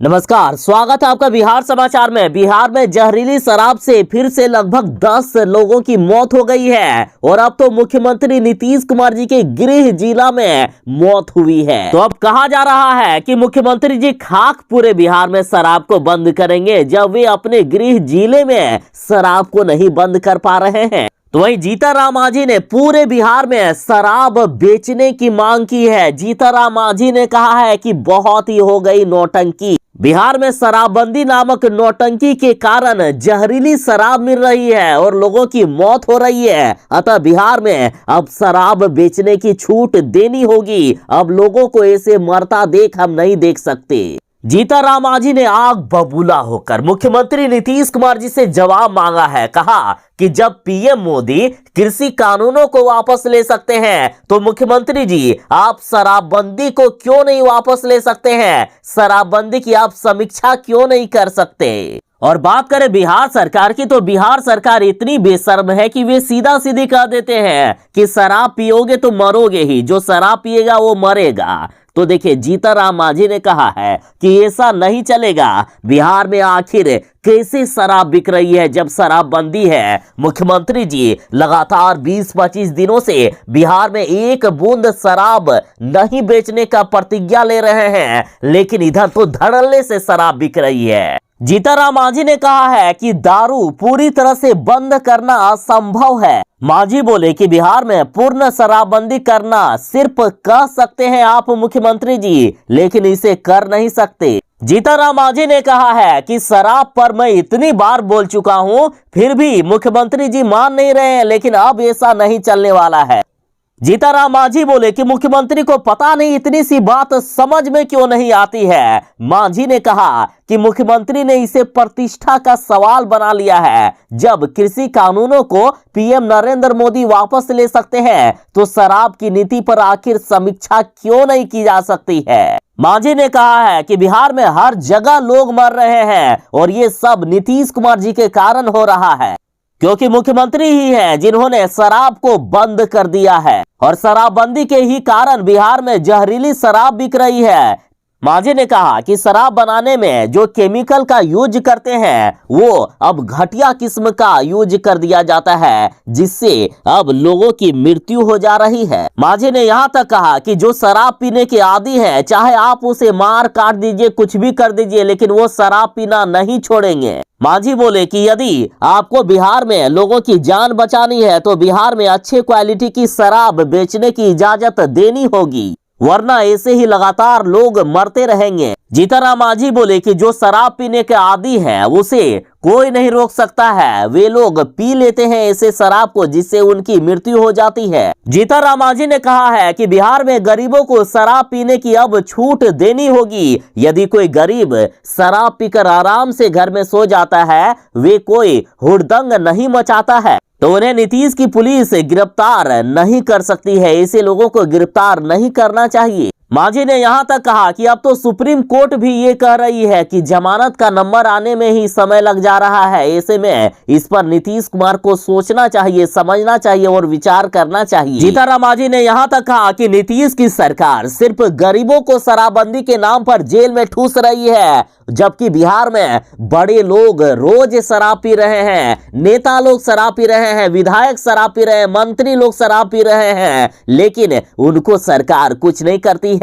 नमस्कार, स्वागत है आपका बिहार समाचार में। बिहार में जहरीली शराब से फिर से लगभग 10 लोगों की मौत हो गई है और अब तो मुख्यमंत्री नीतीश कुमार जी के गृह जिला में मौत हुई है। तो अब कहा जा रहा है कि मुख्यमंत्री जी खाक पूरे बिहार में शराब को बंद करेंगे जब वे अपने गृह जिले में शराब को नहीं बंद कर पा रहे हैं। तो वहीं जीतनराम मांझी ने पूरे बिहार में शराब बेचने की मांग की है। जीतनराम मांझी ने कहा है कि बहुत ही हो गई नौटंकी। बिहार में शराबबंदी नामक नौटंकी के कारण जहरीली शराब मिल रही है और लोगों की मौत हो रही है। अतः बिहार में अब शराब बेचने की छूट देनी होगी। अब लोगों को ऐसे मरता देख हम नहीं देख सकते। जीतनराम मांझी ने आग बबूला होकर मुख्यमंत्री नीतीश कुमार जी से जवाब मांगा है। कहा कि जब पीएम मोदी कृषि कानूनों को वापस ले सकते हैं तो मुख्यमंत्री जी आप शराबबंदी को क्यों नहीं वापस ले सकते हैं? शराबबंदी की आप समीक्षा क्यों नहीं कर सकते? और बात करें बिहार सरकार की तो बिहार सरकार इतनी बेशर्म है कि वे सीधा सीधी कह देते हैं कि शराब पियोगे तो मरोगे ही, जो शराब पिएगा वो मरेगा। तो देखिए, जीतनराम मांझी ने कहा है कि ऐसा नहीं चलेगा। बिहार में आखिर कैसे शराब बिक रही है जब शराबबंदी है? मुख्यमंत्री जी लगातार 20-25 दिनों से बिहार में एक बूंद शराब नहीं बेचने का प्रतिज्ञा ले रहे हैं, लेकिन इधर तो धड़ल्ले से शराब बिक रही है। जीतनराम मांझी ने कहा है कि दारू पूरी तरह से बंद करना असंभव है। मांझी बोले कि बिहार में पूर्ण शराबबंदी करना सिर्फ कह सकते हैं आप मुख्यमंत्री जी, लेकिन इसे कर नहीं सकते। जीतनराम मांझी ने कहा है कि शराब पर मैं इतनी बार बोल चुका हूं, फिर भी मुख्यमंत्री जी मान नहीं रहे हैं, लेकिन अब ऐसा नहीं चलने वाला है। जीतनराम मांझी बोले कि मुख्यमंत्री को पता नहीं इतनी सी बात समझ में क्यों नहीं आती है। मांझी ने कहा कि मुख्यमंत्री ने इसे प्रतिष्ठा का सवाल बना लिया है। जब कृषि कानूनों को पीएम नरेंद्र मोदी वापस ले सकते हैं तो शराब की नीति पर आखिर समीक्षा क्यों नहीं की जा सकती है? मांझी ने कहा है कि बिहार में हर जगह लोग मर रहे हैं और ये सब नीतीश कुमार जी के कारण हो रहा है, क्योंकि मुख्यमंत्री ही हैं जिन्होंने शराब को बंद कर दिया है और शराबबंदी के ही कारण बिहार में जहरीली शराब बिक रही है। मांझी ने कहा कि शराब बनाने में जो केमिकल का यूज करते हैं वो अब घटिया किस्म का यूज कर दिया जाता है, जिससे अब लोगों की मृत्यु हो जा रही है। मांझी ने यहाँ तक कहा कि जो शराब पीने के आदी है, चाहे आप उसे मार काट दीजिए, कुछ भी कर दीजिए, लेकिन वो शराब पीना नहीं छोड़ेंगे। मांझी बोले कि यदि आपको बिहार में लोगों की जान बचानी है तो बिहार में अच्छे क्वालिटी की शराब बेचने की इजाजत देनी होगी, वरना ऐसे ही लगातार लोग मरते रहेंगे। जीतनराम मांझी बोले कि जो शराब पीने के आदी है उसे कोई नहीं रोक सकता है। वे लोग पी लेते हैं ऐसे शराब को, जिससे उनकी मृत्यु हो जाती है। जीतनराम मांझी ने कहा है कि बिहार में गरीबों को शराब पीने की अब छूट देनी होगी। यदि कोई गरीब शराब पीकर आराम से घर में सो जाता है, वे कोई हुड़दंग नहीं मचाता है, तो उन्हें नीतीश की पुलिस गिरफ्तार नहीं कर सकती है। ऐसे लोगों को गिरफ्तार नहीं करना चाहिए। मांझी ने यहाँ तक कहा कि अब तो सुप्रीम कोर्ट भी ये कह रही है कि जमानत का नंबर आने में ही समय लग जा रहा है। ऐसे में इस पर नीतीश कुमार को सोचना चाहिए, समझना चाहिए और विचार करना चाहिए। जीतनराम मांझी ने यहाँ तक कहा कि नीतीश की सरकार सिर्फ गरीबों को शराबबंदी के नाम पर जेल में ठूस रही है, जबकि बिहार में बड़े लोग रोज शराब पी रहे हैं, नेता लोग शराब पी रहे हैं, विधायक शराब पी रहे हैं, मंत्री लोग शराब पी रहे हैं, लेकिन उनको सरकार कुछ नहीं करती है।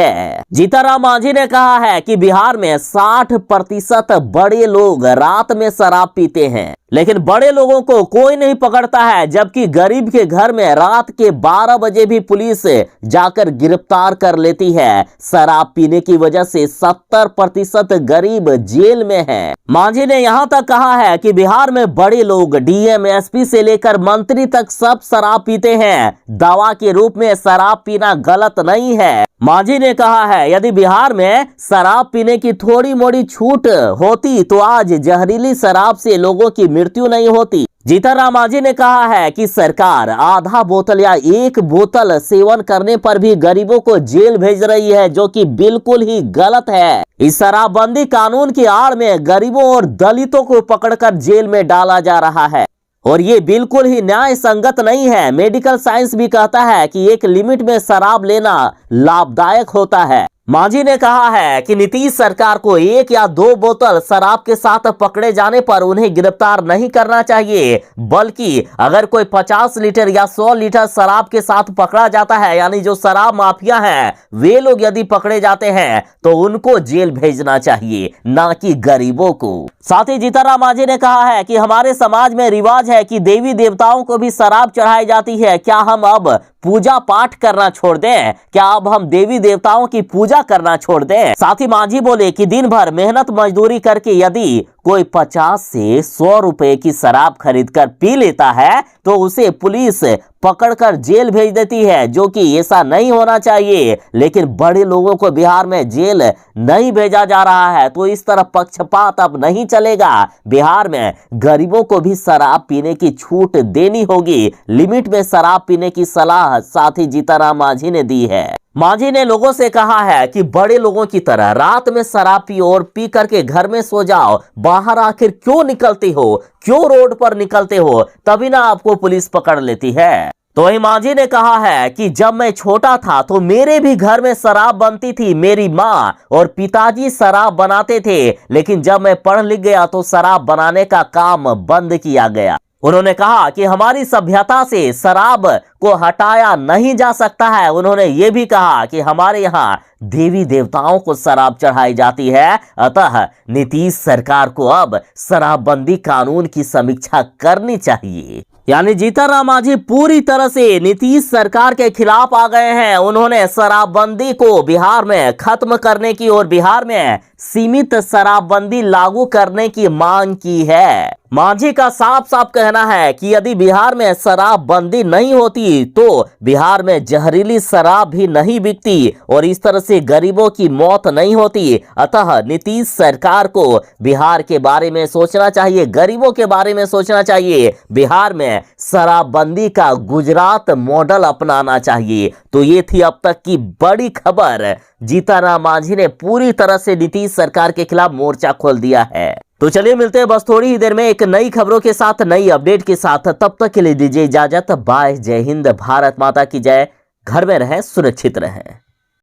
जीतनराम मांझी ने कहा है कि बिहार में 60% बड़े लोग रात में शराब पीते हैं, लेकिन बड़े लोगों को कोई नहीं पकड़ता है, जबकि गरीब के घर में रात के 12 बजे भी पुलिस जाकर गिरफ्तार कर लेती है। शराब पीने की वजह से 70% गरीब जेल में है। मांझी ने यहाँ तक कहा है कि बिहार में बड़े लोग डीएम, एसपी से लेकर मंत्री तक सब शराब पीते हैं। दवा के रूप में शराब पीना गलत नहीं है। मांझी ने कहा है यदि बिहार में शराब पीने की थोड़ी मोड़ी छूट होती तो आज जहरीली शराब से लोगों की मृत्यु नहीं होती। जीतनराम मांझी ने कहा है कि सरकार आधा बोतल या एक बोतल सेवन करने पर भी गरीबों को जेल भेज रही है, जो कि बिल्कुल ही गलत है। इस शराबबंदी कानून की आड़ में गरीबों और दलितों को पकड़कर जेल में डाला जा रहा है और ये बिल्कुल ही न्याय संगत नहीं है। मेडिकल साइंस भी कहता है कि एक लिमिट में शराब लेना लाभदायक होता है। मांझी ने कहा है कि नीतीश सरकार को 1 या 2 बोतल शराब के साथ पकड़े जाने पर उन्हें गिरफ्तार नहीं करना चाहिए, बल्कि अगर कोई 50 लीटर या 100 लीटर शराब के साथ पकड़ा जाता है, यानी जो शराब माफिया हैं वे लोग यदि पकड़े जाते हैं तो उनको जेल भेजना चाहिए, ना कि गरीबों को। साथ ही जीतनराम मांझी ने कहा है कि हमारे समाज में रिवाज है कि देवी देवताओं को भी शराब चढ़ाई जाती है, क्या हम अब पूजा पाठ करना छोड़ दें? क्या अब हम देवी देवताओं की पूजा करना छोड़ दें? साथ ही मांझी बोले कि दिन भर मेहनत मजदूरी करके यदि कोई 50 से 100 रुपए की शराब खरीद कर पी लेता है तो उसे पुलिस पकड़कर जेल भेज देती है, जो कि ऐसा नहीं होना चाहिए। लेकिन बड़े लोगों को बिहार में जेल नहीं भेजा जा रहा है, तो इस तरह पक्षपात अब नहीं चलेगा। बिहार में गरीबों को भी शराब पीने की छूट देनी होगी। लिमिट में शराब पीने की सलाह साथ ही जीतनराम मांझी ने दी है। मांझी ने लोगों से कहा है कि बड़े लोगों की तरह रात में शराब पियो और पी करके घर में सो जाओ, बाहर आखिर क्यों निकलते हो, क्यों रोड पर निकलते हो, तभी ना आपको पुलिस पकड़ लेती है। तो वही मांझी ने कहा है कि जब मैं छोटा था तो मेरे भी घर में शराब बनती थी, मेरी माँ और पिताजी शराब बनाते थे, लेकिन जब मैं पढ़ लिख गया तो शराब बनाने का काम बंद किया गया। उन्होंने कहा कि हमारी सभ्यता से शराब को हटाया नहीं जा सकता है। उन्होंने ये भी कहा कि हमारे यहाँ देवी देवताओं को शराब चढ़ाई जाती है, अतः नीतीश सरकार को अब शराबबंदी कानून की समीक्षा करनी चाहिए। यानी जीतनराम मांझी पूरी तरह से नीतीश सरकार के खिलाफ आ गए हैं। उन्होंने शराबबंदी को बिहार में खत्म करने की और बिहार में सीमित शराबबंदी लागू करने की मांग की है। मांझी का साफ साफ कहना है कि यदि बिहार में शराबबंदी नहीं होती तो बिहार में जहरीली शराब भी नहीं बिकती और इस तरह से गरीबों की मौत नहीं होती। अतः नीतीश सरकार को बिहार के बारे में सोचना चाहिए, गरीबों के बारे में सोचना चाहिए। बिहार में शराबबंदी का गुजरात मॉडल अपनाना चाहिए। तो ये थी अब तक की बड़ी खबर। जीतनराम मांझी ने पूरी तरह से नीतीश सरकार के खिलाफ मोर्चा खोल दिया है। तो चलिए मिलते हैं बस थोड़ी ही देर में एक नई खबरों के साथ, नई अपडेट के साथ। तब तक के लिए दीजिए इजाजत। बाय। जय हिंद, भारत माता की जय। घर में रहें, सुरक्षित रहें।